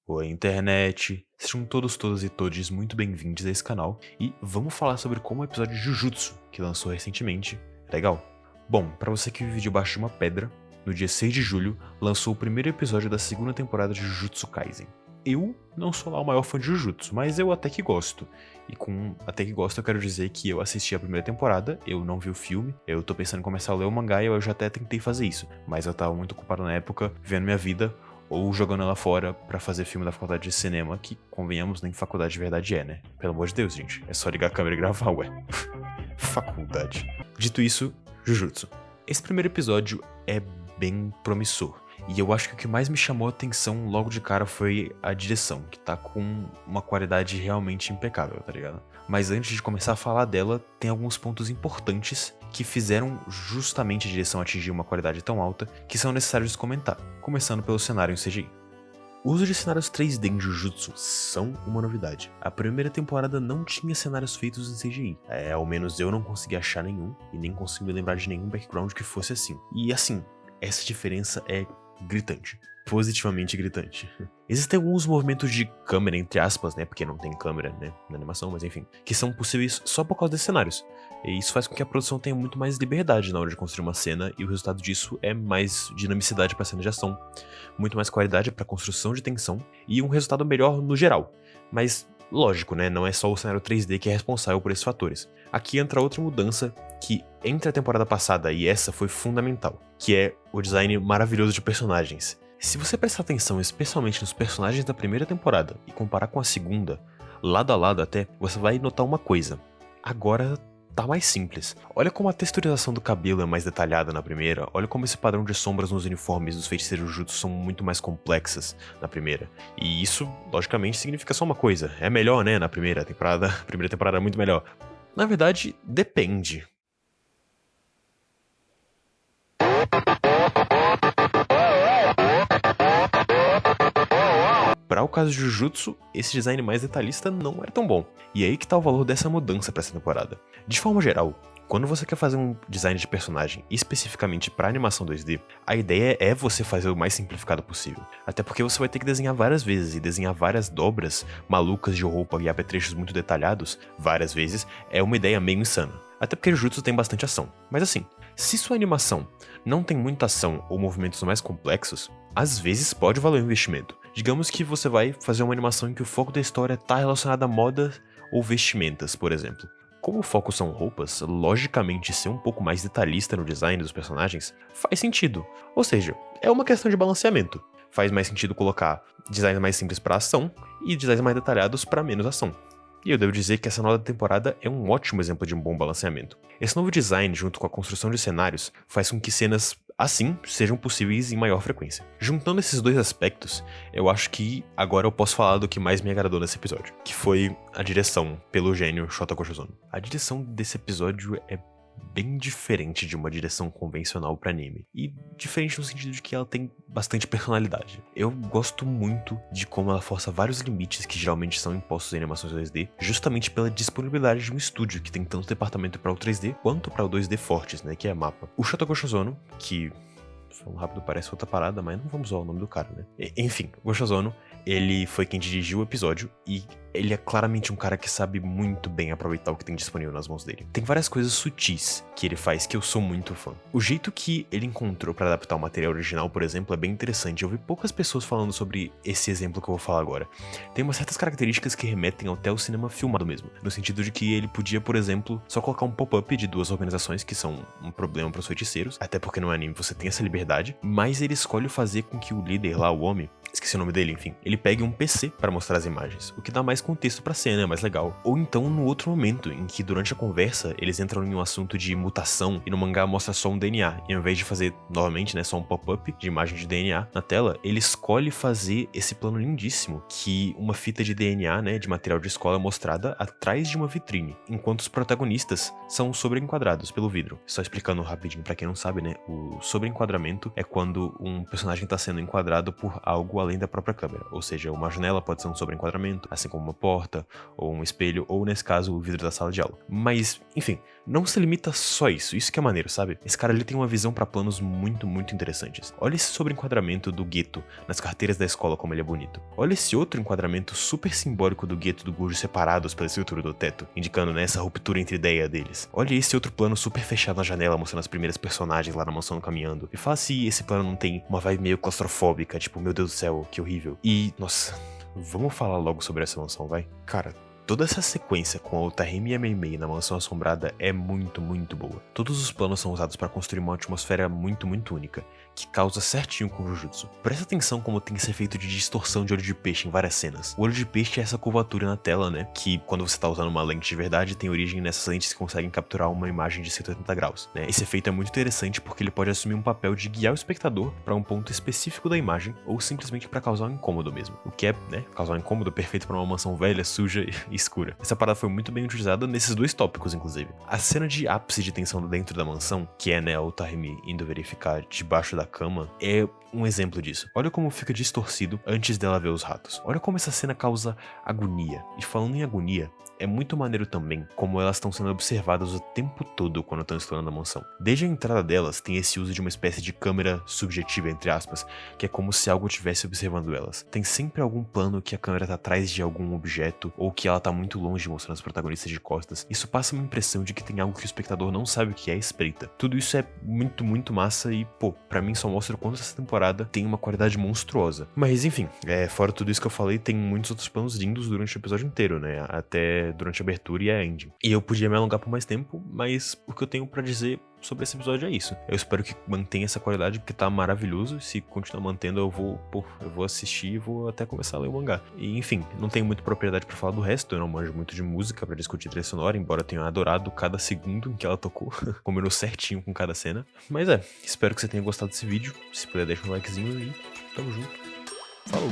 Oi, internet! Sejam todos e todes muito bem-vindos a esse canal e vamos falar sobre como o episódio de Jujutsu, que lançou recentemente, é legal. Bom, pra você que vive debaixo de uma pedra, no dia 6 de julho lançou o primeiro episódio da segunda temporada de Jujutsu Kaisen. Eu não sou lá o maior fã de Jujutsu, mas eu até que gosto. E com até que gosto eu quero dizer que eu assisti a primeira temporada, eu não vi o filme, eu tô pensando em começar a ler o mangá e eu já até tentei fazer isso, mas eu tava muito ocupado na época, vivendo minha vida, ou jogando ela fora pra fazer filme da faculdade de cinema, que, convenhamos, nem faculdade de verdade é, né? Pelo amor de Deus, gente, é só ligar a câmera e gravar, ué. Faculdade. Dito isso, Jujutsu. Esse primeiro episódio é bem promissor. E eu acho que o que mais me chamou a atenção logo de cara foi a direção, que tá com uma qualidade realmente impecável, tá ligado? Mas antes de começar a falar dela, tem alguns pontos importantes que fizeram justamente a direção atingir uma qualidade tão alta que são necessários de comentar, começando pelo cenário em CGI. O uso de cenários 3D em Jujutsu são uma novidade. A primeira temporada não tinha cenários feitos em CGI. Ao menos eu não consegui achar nenhum, e nem consigo me lembrar de nenhum background que fosse assim. E assim, essa diferença é gritante. Positivamente gritante. Existem alguns movimentos de câmera, entre aspas, né? Porque não tem câmera, né, na animação, mas enfim, que são possíveis só por causa desses cenários. E isso faz com que a produção tenha muito mais liberdade na hora de construir uma cena, e o resultado disso é mais dinamicidade para cena de ação, muito mais qualidade para construção de tensão e um resultado melhor no geral. Mas lógico, né? Não é só o cenário 3D que é responsável por esses fatores. Aqui entra outra mudança que entre a temporada passada e essa foi fundamental, que é o design maravilhoso de personagens. Se você prestar atenção especialmente nos personagens da primeira temporada e comparar com a segunda, lado a lado até, você vai notar uma coisa. Agora tá mais simples. Olha como a texturização do cabelo é mais detalhada na primeira, olha como esse padrão de sombras nos uniformes dos feiticeiros Jutsu são muito mais complexas na primeira. E isso, logicamente, significa só uma coisa. É melhor, né, na primeira temporada. A primeira temporada é muito melhor. Na verdade, depende. Para o caso de Jujutsu, esse design mais detalhista não é tão bom. E é aí que tá o valor dessa mudança para essa temporada. De forma geral, quando você quer fazer um design de personagem especificamente para animação 2D, a ideia é você fazer o mais simplificado possível. Até porque você vai ter que desenhar várias vezes, e desenhar várias dobras malucas de roupa e apetrechos muito detalhados, várias vezes, é uma ideia meio insana. Até porque Jujutsu tem bastante ação. Mas assim, se sua animação não tem muita ação ou movimentos mais complexos, às vezes pode valer o investimento. Digamos que você vai fazer uma animação em que o foco da história está relacionado a moda ou vestimentas, por exemplo. Como o foco são roupas, logicamente ser um pouco mais detalhista no design dos personagens faz sentido. Ou seja, é uma questão de balanceamento. Faz mais sentido colocar designs mais simples para ação e designs mais detalhados para menos ação. E eu devo dizer que essa nova temporada é um ótimo exemplo de um bom balanceamento. Esse novo design, junto com a construção de cenários, faz com que cenas assim sejam possíveis em maior frequência. Juntando esses dois aspectos, eu acho que agora eu posso falar do que mais me agradou nesse episódio, que foi a direção pelo gênio Shota Koshizumi. A direção desse episódio é bem diferente de uma direção convencional para anime, e diferente no sentido de que ela tem bastante personalidade. Eu gosto muito de como ela força vários limites que geralmente são impostos em animações 2D, justamente pela disponibilidade de um estúdio que tem tanto departamento para o 3D quanto para o 2D fortes, né, que é a MAPPA. O Shotoko Shozono, que falando rápido parece outra parada, mas não vamos usar o nome do cara, né? Enfim, o Goshozono, ele foi quem dirigiu o episódio e ele é claramente um cara que sabe muito bem aproveitar o que tem disponível nas mãos dele. Tem várias coisas sutis que ele faz que eu sou muito fã. O jeito que ele encontrou pra adaptar o material original, por exemplo, é bem interessante. Eu vi poucas pessoas falando sobre esse exemplo que eu vou falar agora. Tem umas certas características que remetem até o cinema filmado mesmo, no sentido de que ele podia, por exemplo, só colocar um pop-up de duas organizações que são um problema pros feiticeiros, até porque no anime você tem essa liberdade, mas ele escolhe fazer com que o líder lá, o homem, esqueci o nome dele, enfim, ele pegue um PC para mostrar as imagens, o que dá mais contexto pra cena, é mais legal. Ou então no outro momento, em que durante a conversa eles entram em um assunto de mutação e no mangá mostra só um DNA, e ao invés de fazer novamente, né, só um pop-up de imagem de DNA na tela, ele escolhe fazer esse plano lindíssimo, que uma fita de DNA, né, de material de escola mostrada atrás de uma vitrine, enquanto os protagonistas são sobreenquadrados pelo vidro. Só explicando rapidinho pra quem não sabe, né, o sobreenquadramento é quando um personagem tá sendo enquadrado por algo além da própria câmera, ou seja, uma janela pode ser um sobreenquadramento, assim como uma porta, ou um espelho, ou nesse caso o vidro da sala de aula. Mas, enfim, não se limita só isso que é maneiro, sabe? Esse cara ali tem uma visão pra planos muito interessantes. Olha esse sobreenquadramento do gueto nas carteiras da escola, como ele é bonito. Olha esse outro enquadramento super simbólico do gueto e do Gojo separados pela estrutura do teto, indicando, né, essa ruptura entre ideia deles. Olha esse outro plano super fechado na janela, mostrando as primeiras personagens lá na mansão caminhando. E fala se esse plano não tem uma vibe meio claustrofóbica, tipo, meu Deus do céu, que horrível. E, nossa, vamos falar logo sobre essa mansão, vai? Cara, toda essa sequência com a Otarime e a Meimei na mansão assombrada é muito boa. Todos os planos são usados para construir uma atmosfera muito única, que causa certinho com o Jujutsu. Presta atenção como tem esse efeito de distorção de olho de peixe em várias cenas. O olho de peixe é essa curvatura na tela, né, que quando você tá usando uma lente de verdade, tem origem nessas lentes que conseguem capturar uma imagem de 180 graus, né. Esse efeito é muito interessante porque ele pode assumir um papel de guiar o espectador para um ponto específico da imagem, ou simplesmente para causar um incômodo mesmo. O que é, né, causar um incômodo perfeito para uma mansão velha, suja e escura. Essa parada foi muito bem utilizada nesses dois tópicos, inclusive. A cena de ápice de tensão dentro da mansão, que é, né, a Otarime indo verificar debaixo da cama, é um exemplo disso. Olha como fica distorcido antes dela ver os ratos. Olha como essa cena causa agonia. E falando em agonia, é muito maneiro também como elas estão sendo observadas o tempo todo quando estão explorando a mansão. Desde a entrada delas, tem esse uso de uma espécie de câmera subjetiva, entre aspas, que é como se algo estivesse observando elas. Tem sempre algum plano que a câmera tá atrás de algum objeto, ou que ela tá muito longe mostrando os protagonistas de costas. Isso passa uma impressão de que tem algo que o espectador não sabe o que é, espreita. Tudo isso é muito massa e, pô, pra mim só mostra o quanto essa temporada tem uma qualidade monstruosa. Mas enfim, fora tudo isso que eu falei, tem muitos outros planos lindos durante o episódio inteiro, né? Até durante a abertura e a ending. E eu podia me alongar por mais tempo, mas o que eu tenho pra dizer sobre esse episódio é isso. Eu espero que mantenha essa qualidade, porque tá maravilhoso. Se continuar mantendo, eu vou assistir e vou até começar a ler o mangá. E enfim, não tenho muita propriedade pra falar do resto, eu não manjo muito de música pra discutir trilha sonora, embora eu tenha adorado cada segundo em que ela tocou. Combinou certinho com cada cena. Mas espero que você tenha gostado desse vídeo. Se puder, deixa um likezinho e tamo junto. Falou!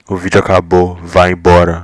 O vídeo acabou, vai embora.